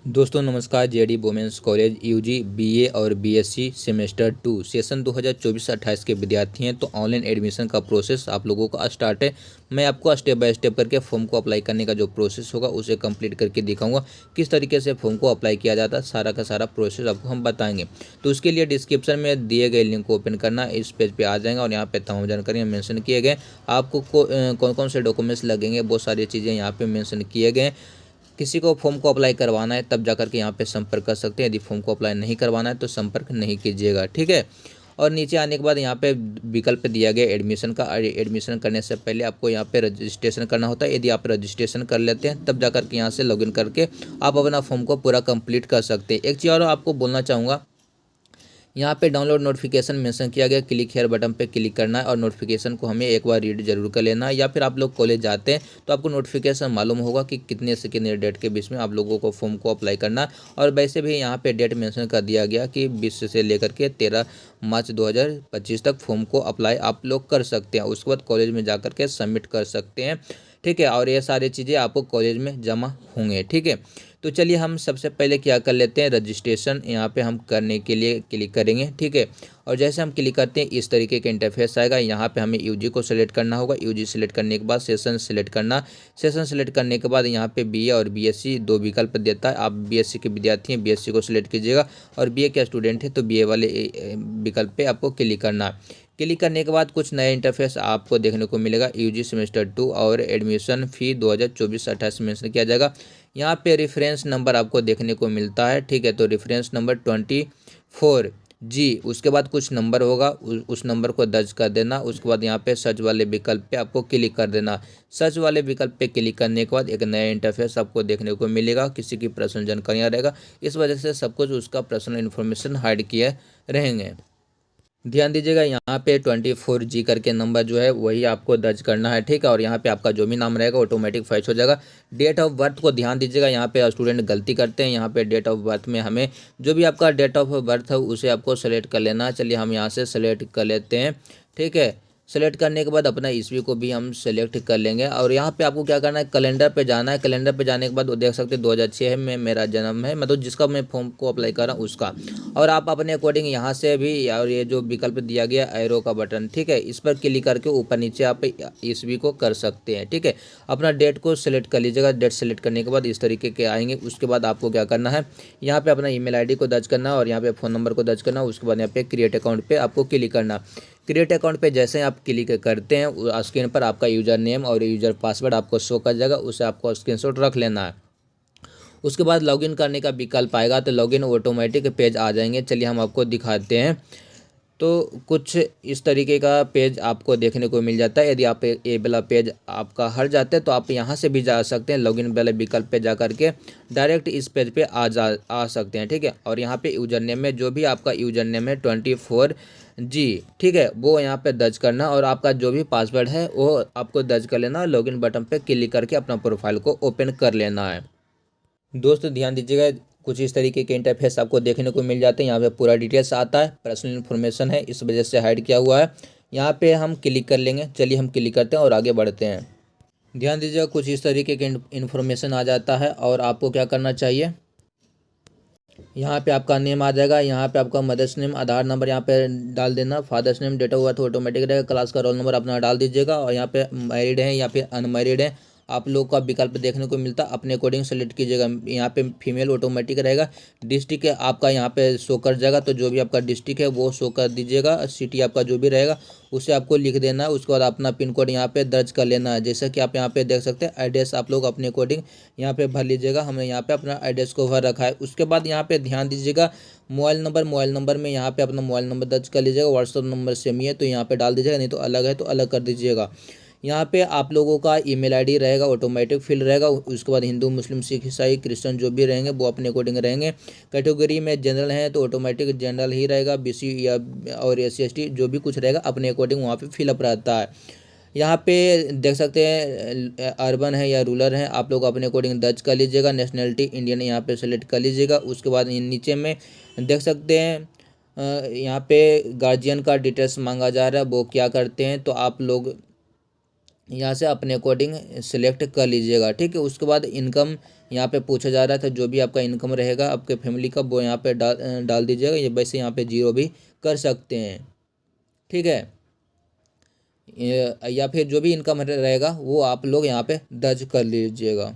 दोस्तों नमस्कार। JD women's college UG BA और बीएससी सेमेस्टर 2 सेशन 2024-28 के विद्यार्थी हैं तो ऑनलाइन एडमिशन का प्रोसेस आप लोगों का स्टार्ट है। मैं आपको स्टेप बाय स्टेप करके फॉर्म को अप्लाई करने का जो प्रोसेस होगा उसे कंप्लीट करके दिखाऊंगा। किस तरीके से फॉर्म को अप्लाई किया जाता है सारा का सारा प्रोसेस आपको हम बताएंगे। तो उसके लिए डिस्क्रिप्शन में दिए गए लिंक को ओपन करना, इस पेज पर आ जाएगा और यहाँ पे तमाम जानकारियाँ मेंशन किए गए। आपको कौन कौन से डॉक्यूमेंट्स लगेंगे वो सारी चीज़ें यहाँ पे मेंशन किए गए। किसी को फॉर्म को अप्लाई करवाना है तब जाकर के यहाँ पे संपर्क कर सकते हैं। यदि फॉर्म को अप्लाई नहीं करवाना है तो संपर्क नहीं कीजिएगा, ठीक है। और नीचे आने के बाद यहाँ पे विकल्प दिया गया एडमिशन का। एडमिशन करने से पहले आपको यहाँ पे रजिस्ट्रेशन करना होता है। यदि आप रजिस्ट्रेशन कर लेते हैं तब जाकर के यहाँ से लॉगिन करके आप अपना फॉर्म को पूरा कंप्लीट कर सकते हैं। एक चीज़ और आपको बोलना चाहूँगा, यहाँ पे डाउनलोड नोटिफिकेशन मेंशन किया गया, क्लिक हेयर बटन पे क्लिक करना है और नोटिफिकेशन को हमें एक बार रीड जरूर कर लेना है। या फिर आप लोग कॉलेज जाते हैं तो आपको नोटिफिकेशन मालूम होगा कि कितने से कितने डेट के बीच में आप लोगों को फॉर्म को अप्लाई करना है। और वैसे भी यहाँ पे डेट मेंशन कर दिया गया कि 20 से लेकर के 13 मार्च 2025 तक फॉर्म को अप्लाई आप लोग कर सकते हैं। उसके बाद कॉलेज में जा के सबमिट कर सकते हैं, ठीक है। और ये सारी चीज़ें आपको कॉलेज में जमा होंगे, ठीक है। तो चलिए हम सबसे पहले क्या कर लेते हैं, रजिस्ट्रेशन यहाँ पे हम करने के लिए क्लिक करेंगे, ठीक है। और जैसे हम क्लिक करते हैं इस तरीके का इंटरफेस आएगा। यहाँ पे हमें यूजी को सिलेक्ट करना होगा। यूजी सिलेक्ट करने के बाद सेशन सिलेक्ट करना। सेशन सिलेक्ट करने के बाद यहाँ पे बीए और बीएससी दो विकल्प देता है। आप बीएससी के विद्यार्थी हैं, बीएससी को सिलेक्ट कीजिएगा, और बीए के स्टूडेंट है तो बीए वाले विकल्प पे आपको क्लिक करना है। क्लिक करने के बाद कुछ नया इंटरफेस आपको देखने को मिलेगा। यूजी सेमेस्टर 2 और एडमिशन फ़ी 2024-28 मेंशन किया जाएगा। यहाँ पे रेफरेंस नंबर आपको देखने को मिलता है, ठीक है। तो रेफरेंस नंबर 24G, उसके बाद कुछ नंबर होगा, उस नंबर को दर्ज कर देना। उसके बाद यहाँ पे सर्च वाले विकल्प पे आपको क्लिक कर देना। सर्च वाले विकल्प पे क्लिक करने के बाद एक नया इंटरफेस आपको देखने को मिलेगा। किसी की पर्सनल जानकारियाँ रहेगा, इस वजह से सब कुछ उसका पर्सनल इन्फॉर्मेशन हाइड किए रहेंगे। ध्यान दीजिएगा, यहाँ पे 24G करके नंबर जो है वही आपको दर्ज करना है, ठीक है। और यहाँ पे आपका जो भी नाम रहेगा ऑटोमेटिक फैच हो जाएगा। डेट ऑफ बर्थ को ध्यान दीजिएगा, यहाँ पे स्टूडेंट गलती करते हैं। यहाँ पे डेट ऑफ बर्थ में हमें जो भी आपका डेट ऑफ बर्थ है उसे आपको सेलेक्ट कर लेना है। चलिए हम यहाँ से सेलेक्ट कर लेते हैं, ठीक है। सेलेक्ट करने के बाद अपना ईस्वी को भी हम सेलेक्ट कर लेंगे। और यहाँ पे आपको क्या करना है, कैलेंडर पे जाना है। कैलेंडर पे जाने के बाद वो देख सकते हैं 2006 में मेरा जन्म है, मतलब जिसका मैं फॉर्म को अप्लाई कर रहा हूँ उसका। और आप अपने अकॉर्डिंग यहाँ से भी, और ये जो विकल्प दिया गया एरो का बटन, ठीक है, इस पर क्लिक करके ऊपर नीचे आप ईस्वी को कर सकते हैं, ठीक है। अपना डेट को सिलेक्ट कर लीजिएगा। डेट सेलेक्ट करने के बाद इस तरीके के आएंगे। उसके बाद आपको क्या करना है, यहाँ पे अपना ईमेल आईडी को दर्ज करना और यहाँ पे फ़ोन नंबर को दर्ज करना। उसके बाद यहाँ पे क्रिएट अकाउंट पे आपको क्लिक करना। क्रिएट अकाउंट पे जैसे आप क्लिक करते हैं स्क्रीन पर आपका यूज़र नेम और यूज़र पासवर्ड आपको शो कर जाएगा, उसे आपको स्क्रीनशॉट रख लेना है। उसके बाद लॉगिन करने का विकल्प आएगा तो लॉगिन ऑटोमेटिक पेज आ जाएंगे। चलिए हम आपको दिखाते हैं। तो कुछ इस तरीके का पेज आपको देखने को मिल जाता है। यदि आप ये वाला पेज आपका हट जाता है तो आप यहाँ से भी जा सकते हैं। लॉगिन वाले विकल्प पे जा करके डायरेक्ट इस पेज पे आ सकते हैं, ठीक है। और यहाँ पे यूजर नेम में जो भी आपका यूजर नेम है 24G, ठीक है, वो यहाँ पे दर्ज करना और आपका जो भी पासवर्ड है वो आपको दर्ज कर लेना। लॉगिन बटन पे क्लिक करके अपना प्रोफाइल को ओपन कर लेना है। दोस्तों ध्यान दीजिएगा, कुछ इस तरीके के इंटरफेस आपको देखने को मिल जाते हैं। यहाँ पे पूरा डिटेल्स आता है, पर्सनल इन्फॉर्मेशन है, इस वजह से हाइड किया हुआ है। यहाँ पे हम क्लिक कर लेंगे। चलिए हम क्लिक करते हैं और आगे बढ़ते हैं। ध्यान दीजिएगा, कुछ इस तरीके के इन्फॉर्मेशन आ जाता है और आपको क्या करना चाहिए, यहाँ पे आपका नेम आ जाएगा। यहाँ पे आपका मदर्स नेम, आधार नंबर यहाँ पे डाल देना। Father's name, date of birth automatic रहेगा। क्लास का रोल नंबर अपना डाल दीजिएगा। और यहाँ पे मैरिड है या फिर अनमैरिड है आप लोग का विकल्प देखने को मिलता है, अपने अकॉर्डिंग सेलेक्ट कीजिएगा। यहाँ पे फीमेल ऑटोमेटिक रहेगा। डिस्ट्रिक्ट है आपका यहाँ पे शो कर जाएगा, तो जो भी आपका डिस्ट्रिक्ट है वो शो कर दीजिएगा। सिटी आपका जो भी रहेगा उसे आपको लिख देना है। उसके बाद अपना पिन कोड यहाँ पे दर्ज कर लेना है। जैसा कि आप यहाँ पे देख सकते हैं एड्रेस आप लोग अपने अकॉर्डिंग यहाँ पे भर लीजिएगा। हमने यहाँ पे अपना एड्रेस को भर रखा है। उसके बाद यहाँ पे ध्यान दीजिएगा, मोबाइल नंबर में यहाँ पे अपना मोबाइल नंबर दर्ज कर लीजिएगा। व्हाट्सअप नंबर सेम ही है तो यहाँ पे डाल दीजिएगा, नहीं तो अलग है तो अलग कर दीजिएगा। यहाँ पे आप लोगों का ईमेल आईडी रहेगा, ऑटोमेटिक फिल रहेगा। उसके बाद हिंदू, मुस्लिम, सिख, ईसाई, क्रिश्चियन जो भी रहेंगे वो अपने अकॉर्डिंग रहेंगे। कैटेगरी में जनरल है तो ऑटोमेटिक जनरल ही रहेगा। बीसी या और SC ST जो भी कुछ रहेगा अपने अकॉर्डिंग वहाँ पे फिलअप रहता है। यहाँ पे देख सकते हैं अर्बन है या रूरल है, आप लोग अपने अकॉर्डिंग दर्ज कर लीजिएगा। नेशनलिटी इंडियन यहाँ पे सेलेक्ट कर लीजिएगा। उसके बाद नीचे में देख सकते हैं यहाँ पे गार्जियन का डिटेल्स मांगा जा रहा है, वो क्या करते हैं तो आप लोग यहाँ से अपने अकॉर्डिंग सिलेक्ट कर लीजिएगा। ठीक है, उसके बाद इनकम यहाँ पे पूछा जा रहा था, जो भी आपका इनकम रहेगा आपके फैमिली का वो यहाँ पे डाल दीजिएगा। ये वैसे यहाँ पे जीरो भी कर सकते हैं। ठीक है, या फिर जो भी इनकम रहेगा वो आप लोग यहाँ पे दर्ज कर लीजिएगा।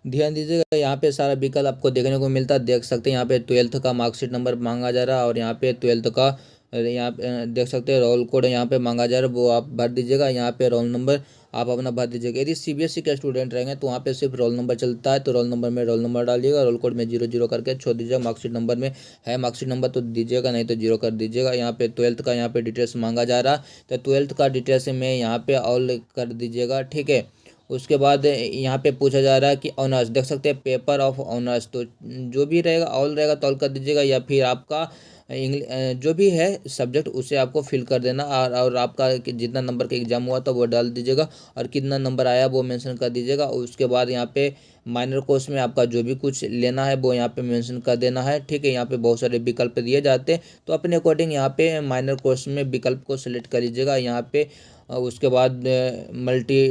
ध्यान दीजिएगा, यहाँ पे सारा विकल्प आपको देखने को मिलता है। देख सकते हैं यहाँ पे 12th का मार्कशीट नंबर मांगा जा रहा है, और यहाँ पे 12th का यहाँ पे देख सकते हैं रोल कोड यहाँ पे मांगा जा रहा है, वो आप भर दीजिएगा। यहाँ पे रोल नंबर आप अपना भर दीजिएगा। यदि सीबीएसई के स्टूडेंट रहेंगे तो वहाँ पे सिर्फ रोल नंबर चलता है, तो रोल नंबर में रोल नंबर डालिएगा, रोल कोड में 00 करके छोड़ दीजिएगा। मार्कशीट नंबर में है मार्कशीट नंबर तो दीजिएगा, नहीं तो 0 कर दीजिएगा। यहाँ पे 12th का यहाँ पे डिटेल्स मांगा जा रहा है, तो 12th का डिटेल्स में यहाँ पे ऑल कर दीजिएगा। ठीक है, उसके बाद यहाँ पे पूछा जा रहा है कि ऑनर्स, देख सकते हैं पेपर ऑफ ऑनर्स, तो जो भी रहेगा ऑल रहेगा तो ऑल कर दीजिएगा, या फिर आपका जो भी है सब्जेक्ट उसे आपको फिल कर देना, और आपका जितना नंबर का एग्जाम हुआ था वो डाल दीजिएगा, और कितना नंबर आया वो मेंशन कर दीजिएगा। और उसके बाद यहाँ पे माइनर कोर्स में आपका जो भी कुछ लेना है वो यहाँ पे मेंशन कर देना है। ठीक है, यहाँ पे बहुत सारे विकल्प दिए जाते हैं, तो अपने अकॉर्डिंग यहाँ पे माइनर कोर्स में विकल्प को सिलेक्ट कर लीजिएगा यहाँ पे। उसके बाद मल्टी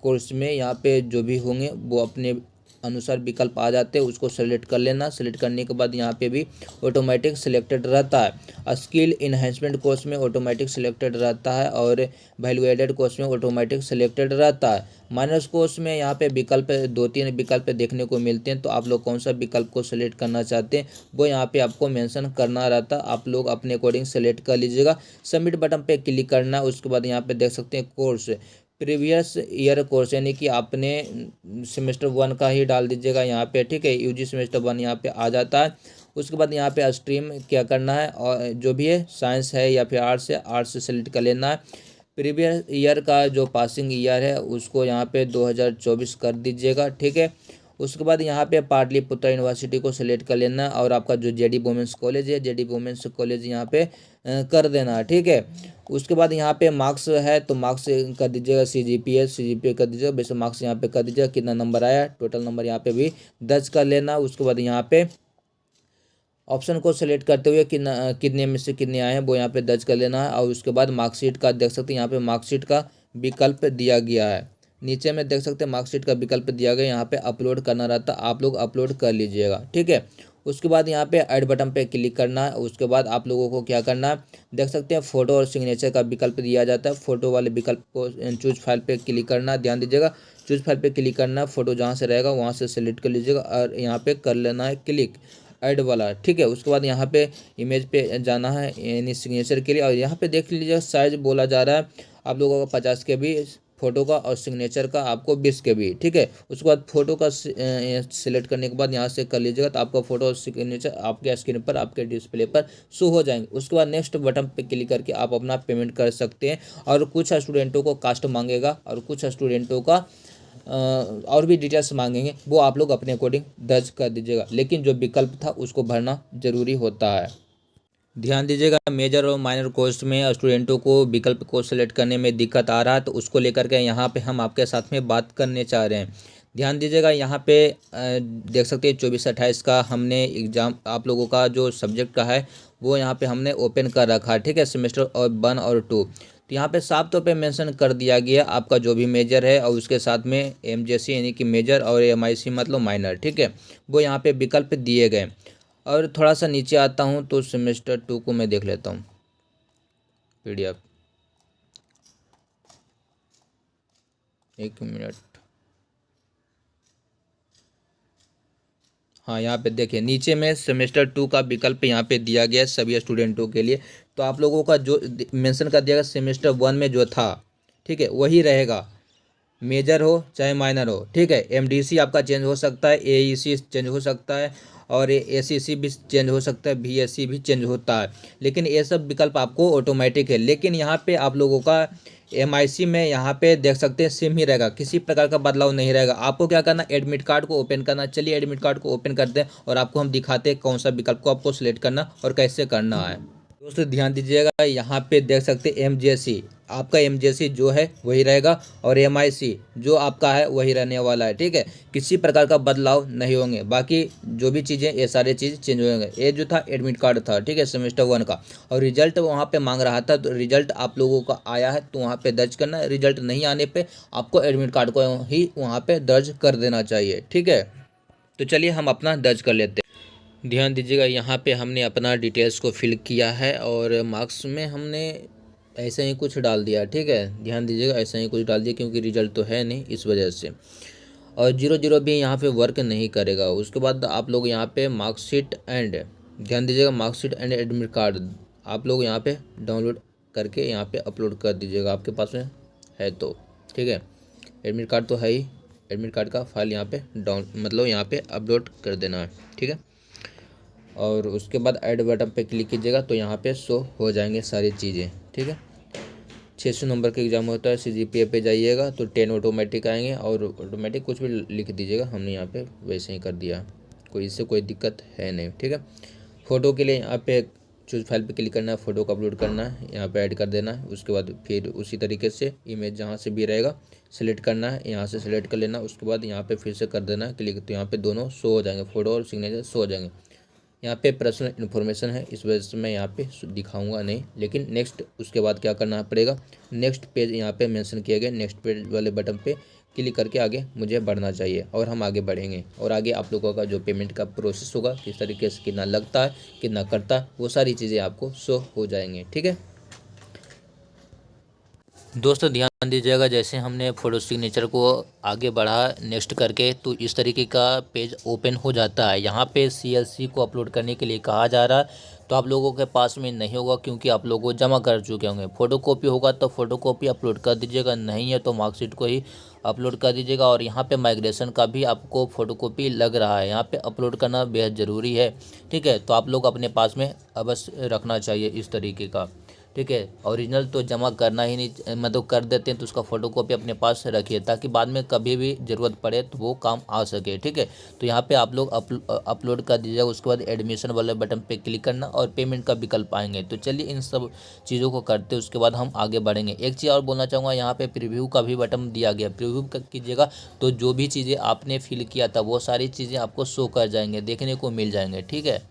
कोर्स में यहाँ पे जो भी होंगे वो अपने अनुसार विकल्प आ जाते हैं, उसको सेलेक्ट कर लेना। सेलेक्ट करने के बाद यहाँ पे भी ऑटोमेटिक सिलेक्टेड रहता है। स्किल इन्हेंसमेंट कोर्स में ऑटोमेटिक सिलेक्टेड रहता है, और वैल्यू एडेड कोर्स में ऑटोमेटिक सिलेक्टेड रहता है। माइनस कोर्स में यहाँ पे विकल्प 2-3 विकल्प देखने को मिलते हैं, तो आप लोग कौन सा विकल्प को सिलेक्ट करना चाहते हैं वो यहाँ पे आपको मेंशन करना रहता है। आप लोग अपने अकॉर्डिंग सेलेक्ट कर लीजिएगा। सबमिट बटन पे क्लिक करना है। उसके बाद यहाँ पे देख सकते हैं कोर्स प्रीवियस ईयर कोर्स, यानी कि आपने सेमेस्टर 1 का ही डाल दीजिएगा यहाँ पे। ठीक है, यूजी सेमेस्टर 1 यहाँ पे आ जाता है। उसके बाद यहाँ पे स्ट्रीम क्या करना है, और जो भी है साइंस है या फिर आर्ट्स है, आर्ट्स से सेलेक्ट कर लेना है। प्रीवियस ईयर का जो पासिंग ईयर है उसको यहाँ पे 2024 कर दीजिएगा। ठीक है, उसके बाद यहाँ पे पाटलिपुत्र यूनिवर्सिटी को सिलेक्ट कर लेना है, और आपका जो जेडी वुमेंस कॉलेज है जेडी वुमेंस कॉलेज यहाँ पे कर देना है। ठीक है, उसके बाद यहाँ पे मार्क्स है तो मार्क्स कर दीजिएगा, सीजीपीए कर दीजिएगा। वैसे मार्क्स यहाँ पे कर दीजिएगा, कितना नंबर आया टोटल नंबर यहाँ पे भी दर्ज कर लेना। उसके बाद यहाँ पे ऑप्शन को सेलेक्ट करते हुए कितने में से कितने आए हैं वो यहाँ पे दर्ज कर लेना है। और उसके बाद मार्कशीट का देख सकते हैं यहाँ पे मार्कशीट का विकल्प दिया गया है। नीचे में देख सकते हैं मार्कशीट का विकल्प दिया गया, यहाँ पे अपलोड करना रहता है, आप लोग अपलोड कर लीजिएगा। ठीक है, उसके बाद यहाँ पे ऐड बटन पे क्लिक करना है। उसके बाद आप लोगों को क्या करना है, देख सकते हैं फोटो और सिग्नेचर का विकल्प दिया जाता है। फोटो वाले विकल्प को चूज फाइल पे क्लिक करना है। ध्यान दीजिएगा, चूज फाइल पे क्लिक करना है, फोटो जहाँ से रहेगा वहाँ से सिलेक्ट कर लीजिएगा, और यहाँ पे कर लेना है क्लिक ऐड वाला। ठीक है, उसके बाद यहाँ पे इमेज पे जाना है यानी सिग्नेचर के लिए, और यहाँ पे देख लीजिएगा साइज बोला जा रहा है आप लोगों का 50 KB फोटो का, और सिग्नेचर का आपको 20 KB। ठीक है, उसके बाद फोटो का सिलेक्ट करने के बाद यहाँ से कर लीजिएगा, तो आपका फोटो और सिग्नेचर आपके स्क्रीन पर आपके डिस्प्ले पर शो हो जाएंगे। उसके बाद नेक्स्ट बटन पे क्लिक करके आप अपना पेमेंट कर सकते हैं। और कुछ स्टूडेंटों को कास्ट मांगेगा, और कुछ स्टूडेंटों का और भी डिटेल्स मांगेंगे, वो आप लोग अपने अकॉर्डिंग दर्ज कर दीजिएगा, लेकिन जो विकल्प था उसको भरना जरूरी होता है। ध्यान दीजिएगा, मेजर और माइनर कोर्स में स्टूडेंटों को विकल्प को सेलेक्ट करने में दिक्कत आ रहा है, तो उसको लेकर के यहाँ पे हम आपके साथ में बात करने चाह रहे हैं। ध्यान दीजिएगा, यहाँ पे देख सकते हैं 24-28 का हमने एग्ज़ाम आप लोगों का जो सब्जेक्ट का है वो यहाँ पे हमने ओपन कर रखा है। ठीक है, सेमेस्टर 1 और 2, तो यहाँ पे साफ तौर पे मेंशन कर दिया गया आपका जो भी मेजर है, और उसके साथ में MJC यानी कि मेजर, और MIC मतलब माइनर। ठीक है, वो यहाँ पे विकल्प दिए गए। और थोड़ा सा नीचे आता हूँ तो सेमेस्टर 2 को मैं देख लेता हूँ PDF, एक मिनट। हाँ, यहाँ पे देखिए नीचे में सेमेस्टर 2 का विकल्प यहाँ पे दिया गया है सभी स्टूडेंटों के लिए। तो आप लोगों का जो मेंशन कर दिया गया सेमेस्टर 1 में जो था, ठीक है, वही रहेगा, मेजर हो चाहे माइनर हो। ठीक है, MDC आपका चेंज हो सकता है, AEC चेंज हो सकता है, और ACC भी चेंज हो सकता है, BSc भी चेंज होता है, लेकिन ये सब विकल्प आपको ऑटोमेटिक है। लेकिन यहाँ पे आप लोगों का MIC में यहाँ पे देख सकते हैं सेम ही रहेगा, किसी प्रकार का बदलाव नहीं रहेगा। आपको क्या करना, एडमिट कार्ड को ओपन करना। चलिए एडमिट कार्ड को ओपन करते हैं और आपको हम दिखाते हैं कौन सा विकल्प को आपको सिलेक्ट करना और कैसे करना है। दोस्तों ध्यान दीजिएगा, यहाँ पे देख सकते हैं MJC आपका एमजेसी जो है वही रहेगा और एमआईसी जो आपका है वही रहने वाला है। ठीक है, किसी प्रकार का बदलाव नहीं होंगे। बाकी जो भी चीज़ें ये सारे चीज़ चेंज होंगे। ये जो था एडमिट कार्ड था, ठीक है, सेमेस्टर 1 का, और रिजल्ट वहाँ पे मांग रहा था, तो रिजल्ट आप लोगों का आया है तो वहाँ पे दर्ज करना है। रिजल्ट नहीं आने पे आपको एडमिट कार्ड को ही वहाँ पे दर्ज कर देना चाहिए। ठीक है, तो चलिए हम अपना दर्ज कर लेते हैं। ध्यान दीजिएगा, यहाँ पे हमने अपना डिटेल्स को फिल किया है और मार्क्स में हमने ऐसे ही कुछ डाल दिया। ठीक है, ध्यान दीजिएगा, ऐसा ही कुछ डाल दिया क्योंकि रिजल्ट तो है नहीं, इस वजह से। और 0 0 भी यहाँ पे वर्क नहीं करेगा। उसके बाद आप लोग यहाँ पे मार्कशीट एंड, ध्यान दीजिएगा, मार्कशीट एंड एडमिट कार्ड आप लोग यहाँ पे डाउनलोड करके यहाँ पे अपलोड कर दीजिएगा, आपके पास में है तो। ठीक है, एडमिट कार्ड तो है ही, एडमिट कार्ड का फाइल यहाँ पे मतलब यहाँ पे अपलोड कर देना है। ठीक है, और उसके बाद ऐड बटन पे क्लिक कीजिएगा तो यहाँ पे शो हो जाएंगे सारी चीज़ें। ठीक है, 600 नंबर का एग्ज़ाम होता है, CGPA पे जाइएगा तो 10 ऑटोमेटिक आएंगे, और ऑटोमेटिक कुछ भी लिख दीजिएगा, हमने यहाँ पे वैसे ही कर दिया, कोई इससे कोई दिक्कत है नहीं। ठीक है, फ़ोटो के लिए यहाँ पे चूज फाइल पे क्लिक करना है, फ़ोटो को अपलोड करना है, यहाँ पे ऐड कर देना है। उसके बाद फिर उसी तरीके से इमेज जहाँ से भी रहेगा सेलेक्ट करना है, यहाँ से सेलेक्ट कर लेना। उसके बाद यहाँ पे फिर से कर देना है क्लिक, तो यहाँ पे दोनों शो हो जाएंगे, फ़ोटो और सिग्नेचर शो हो जाएंगे। यहाँ पे पर्सनल इन्फॉर्मेशन है, इस वजह से मैं यहाँ पे दिखाऊंगा नहीं, लेकिन नेक्स्ट उसके बाद क्या करना पड़ेगा, नेक्स्ट पेज यहाँ पे मेंशन किया गया, नेक्स्ट पेज वाले बटन पे क्लिक करके आगे मुझे बढ़ना चाहिए और हम आगे बढ़ेंगे। और आगे आप लोगों का जो पेमेंट का प्रोसेस होगा, किस तरीके से कितना लगता है, कितना करता है, वो सारी चीज़ें आपको शो हो जाएंगे। ठीक है दोस्तों, ध्यान दीजिएगा, जैसे हमने फ़ोटो सिग्नेचर को आगे बढ़ा नेक्स्ट करके, तो इस तरीके का पेज ओपन हो जाता है। यहाँ पे CLC को अपलोड करने के लिए कहा जा रहा है, तो आप लोगों के पास में नहीं होगा क्योंकि आप लोगों को जमा कर चुके होंगे। फ़ोटो कॉपी होगा तो फ़ोटो कॉपी अपलोड कर दीजिएगा, नहीं है तो मार्कशीट को ही अपलोड कर दीजिएगा। और यहाँ पे माइग्रेशन का भी आपको फ़ोटो कॉपी लग रहा है, यहाँ पे अपलोड करना बेहद ज़रूरी है। ठीक है, तो आप लोग अपने पास में अवश्य रखना चाहिए इस तरीके का। ठीक है, ओरिजिनल तो जमा करना ही नहीं, मतलब कर देते हैं तो उसका फ़ोटोकॉपी अपने पास रखिए ताकि बाद में कभी भी ज़रूरत पड़े तो वो काम आ सके। ठीक है, तो यहाँ पे आप लोग अपलोड कर दीजिएगा। उसके बाद एडमिशन वाले बटन पे क्लिक करना और पेमेंट का विकल्प आएंगे। तो चलिए इन सब चीज़ों को करते हैं, उसके बाद हम आगे बढ़ेंगे। एक चीज़ और बोलना चाहूँगा, यहाँ पे प्रीव्यू का भी बटन दिया गया, प्रीव्यू कीजिएगा तो जो भी चीज़ें आपने फिल किया था वो सारी चीज़ें आपको शो कर जाएंगे, देखने को मिल जाएंगे। ठीक है,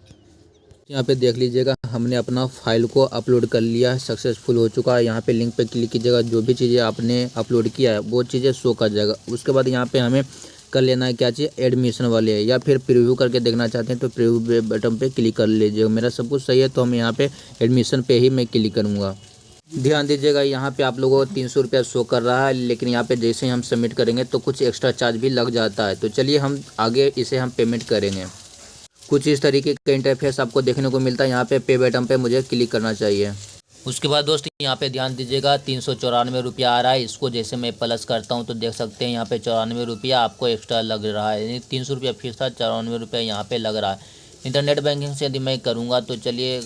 यहाँ पे देख लीजिएगा, हमने अपना फाइल को अपलोड कर लिया है, सक्सेसफुल हो चुका है। यहाँ पे लिंक पे क्लिक कीजिएगा, जो भी चीज़ें आपने अपलोड किया है वो चीज़ें शो कर जाएगा। उसके बाद यहाँ पे हमें कर लेना है क्या चीज़, एडमिशन वाले है, या फिर प्रीव्यू करके देखना चाहते हैं तो प्रीव्यू बटन पे क्लिक कर लीजिएगा। मेरा सब कुछ सही है तो हम यहाँ पे एडमिशन पे ही मैं क्लिक करूँगा। ध्यान दीजिएगा, यहाँ पे आप लोगों को 300 रुपया शो कर रहा है, लेकिन यहाँ पे जैसे ही हम सबमिट करेंगे तो कुछ एक्स्ट्रा चार्ज भी लग जाता है। तो चलिए हम आगे इसे हम पेमेंट करेंगे। कुछ इस तरीके का इंटरफेस आपको देखने को मिलता है। यहाँ पे बटन पे मुझे क्लिक करना चाहिए। उसके बाद दोस्त यहाँ पे ध्यान दीजिएगा, 394 रुपया आ रहा है। इसको जैसे मैं प्लस करता हूँ तो देख सकते हैं यहाँ पे 94 रुपया आपको एक्स्ट्रा लग रहा है, यानी 300 रुपया फीस था, 94 रुपया यहाँ पे लग रहा है। इंटरनेट बैंकिंग से यदि मैं करूँगा तो चलिए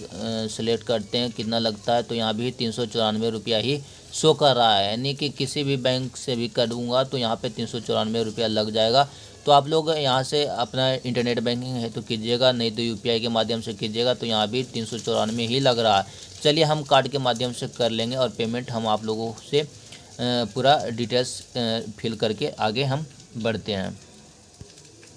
सेलेक्ट करते हैं कितना लगता है, तो यहाँ भी 394 रुपया ही शो कर रहा है, यानी कि किसी भी बैंक से भी करूँगा तो यहाँ पे 394 रुपया लग जाएगा। तो आप लोग यहाँ से अपना इंटरनेट बैंकिंग है तो कीजिएगा, नहीं तो UPI के माध्यम से कीजिएगा, तो यहाँ भी 394 ही लग रहा है। चलिए हम कार्ड के माध्यम से कर लेंगे और पेमेंट हम आप लोगों से पूरा डिटेल्स फिल करके आगे हम बढ़ते हैं।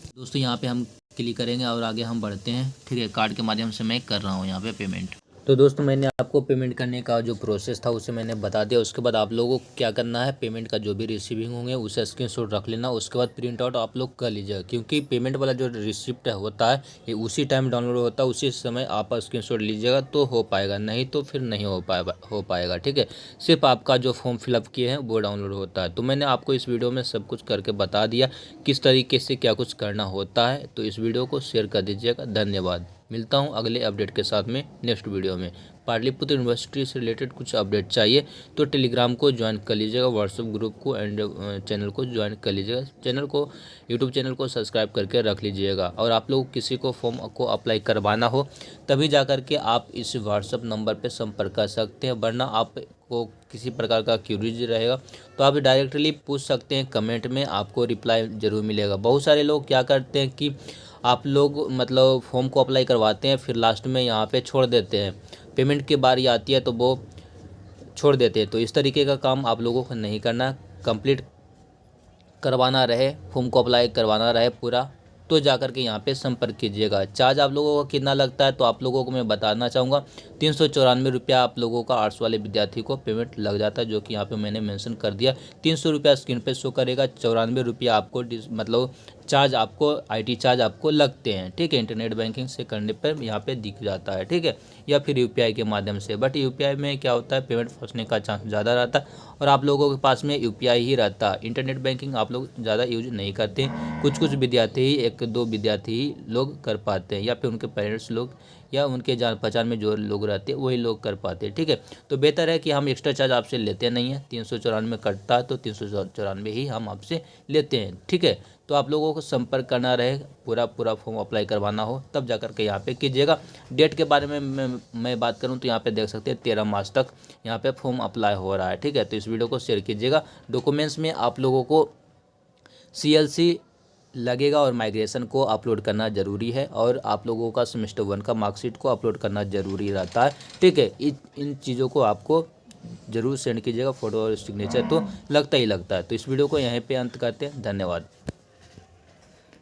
दोस्तों यहाँ पे हम क्लिक करेंगे और आगे हम बढ़ते हैं। ठीक है, कार्ड के माध्यम से मैं कर रहा हूँ यहाँ पे पेमेंट। तो दोस्तों मैंने आपको पेमेंट करने का जो प्रोसेस था उसे मैंने बता दिया। उसके बाद आप लोगों को क्या करना है, पेमेंट का जो भी रिसीविंग होंगे उसे स्क्रीनशॉट रख लेना। उसके बाद प्रिंट आउट आप लोग कर लीजिएगा, क्योंकि पेमेंट वाला जो रिसिप्ट होता है ये उसी टाइम डाउनलोड होता है, उसी समय आप स्क्रीनशॉट लीजिएगा तो हो पाएगा, नहीं तो फिर नहीं हो पाएगा। ठीक है, सिर्फ आपका जो फॉर्म फिलअप किए हैं वो डाउनलोड होता है। तो मैंने आपको इस वीडियो में सब कुछ करके बता दिया किस तरीके से क्या कुछ करना होता है। तो इस वीडियो को शेयर कर दीजिएगा। धन्यवाद। मिलता हूँ अगले अपडेट के साथ में नेक्स्ट वीडियो में। पाटलिपुत्र यूनिवर्सिटी से रिलेटेड कुछ अपडेट चाहिए तो टेलीग्राम को ज्वाइन कर लीजिएगा, व्हाट्सएप ग्रुप को एंड चैनल को ज्वाइन कर लीजिएगा, चैनल को यूट्यूब चैनल को सब्सक्राइब करके रख लीजिएगा। और आप लोग किसी को फॉर्म को अप्लाई करवाना हो तभी जा कर के आप इस व्हाट्सएप नंबर पर संपर्क कर सकते हैं, वरना आपको किसी प्रकार का क्यूरीज रहेगा तो आप डायरेक्टली पूछ सकते हैं कमेंट में, आपको रिप्लाई ज़रूर मिलेगा। बहुत सारे लोग क्या करते हैं कि आप लोग मतलब फॉर्म को अप्लाई करवाते हैं फिर लास्ट में यहाँ पे छोड़ देते हैं, पेमेंट की बारी आती है तो वो छोड़ देते हैं। तो इस तरीके का काम आप लोगों को नहीं करना, कंप्लीट करवाना रहे, फॉर्म को अप्लाई करवाना रहे पूरा, तो जाकर के यहाँ पे संपर्क कीजिएगा। चार्ज आप लोगों को कितना लगता है तो आप लोगों को मैं बताना चाहूँगा, 394 रुपया आप लोगों का आर्ट्स वाले विद्यार्थी को पेमेंट लग जाता है, जो कि यहाँ पे मैंने मेंशन कर दिया। 300 रुपया स्क्रीन पे शो करेगा, 94 रुपया आपको मतलब चार्ज आपको IT चार्ज आपको लगते हैं, ठीक है। इंटरनेट बैंकिंग से करने पर यहाँ पे दिख जाता है, ठीक है, या फिर UPI के माध्यम से। बट UPI में क्या होता है, पेमेंट फंसने का चांस ज़्यादा रहता है, और आप लोगों के पास में UPI ही रहता है। इंटरनेट बैंकिंग आप लोग ज़्यादा यूज नहीं करते, कुछ विद्यार्थी ही, 1-2 विद्यार्थी ही लोग कर पाते हैं, या फिर उनके पेरेंट्स लोग या उनके जान पहचान में जो लोग रहते हैं वही लोग कर पाते हैं, ठीक है। तो बेहतर है कि हम एक्स्ट्रा चार्ज आपसे लेते नहीं हैं, 394 कटता है तो 394 ही हम आपसे लेते हैं, ठीक है। तो आप लोगों को संपर्क करना रहे, पूरा फॉर्म अप्लाई करवाना हो तब जाकर के यहाँ पे कीजिएगा। डेट के बारे में मैं बात करूँ तो यहाँ पे देख सकते हैं 13 मार्च तक यहाँ पे फॉर्म अप्लाई हो रहा है, ठीक है। तो इस वीडियो को शेयर कीजिएगा। डॉक्यूमेंट्स में आप लोगों को CLC लगेगा और माइग्रेशन को अपलोड करना ज़रूरी है, और आप लोगों का सेमेस्टर 1 का मार्कशीट को अपलोड करना ज़रूरी रहता है, ठीक है। इन चीज़ों को आपको ज़रूर सेंड कीजिएगा, फ़ोटो और सिग्नेचर तो लगता ही लगता है। तो इस वीडियो को यहीं पे अंत करते हैं, धन्यवाद।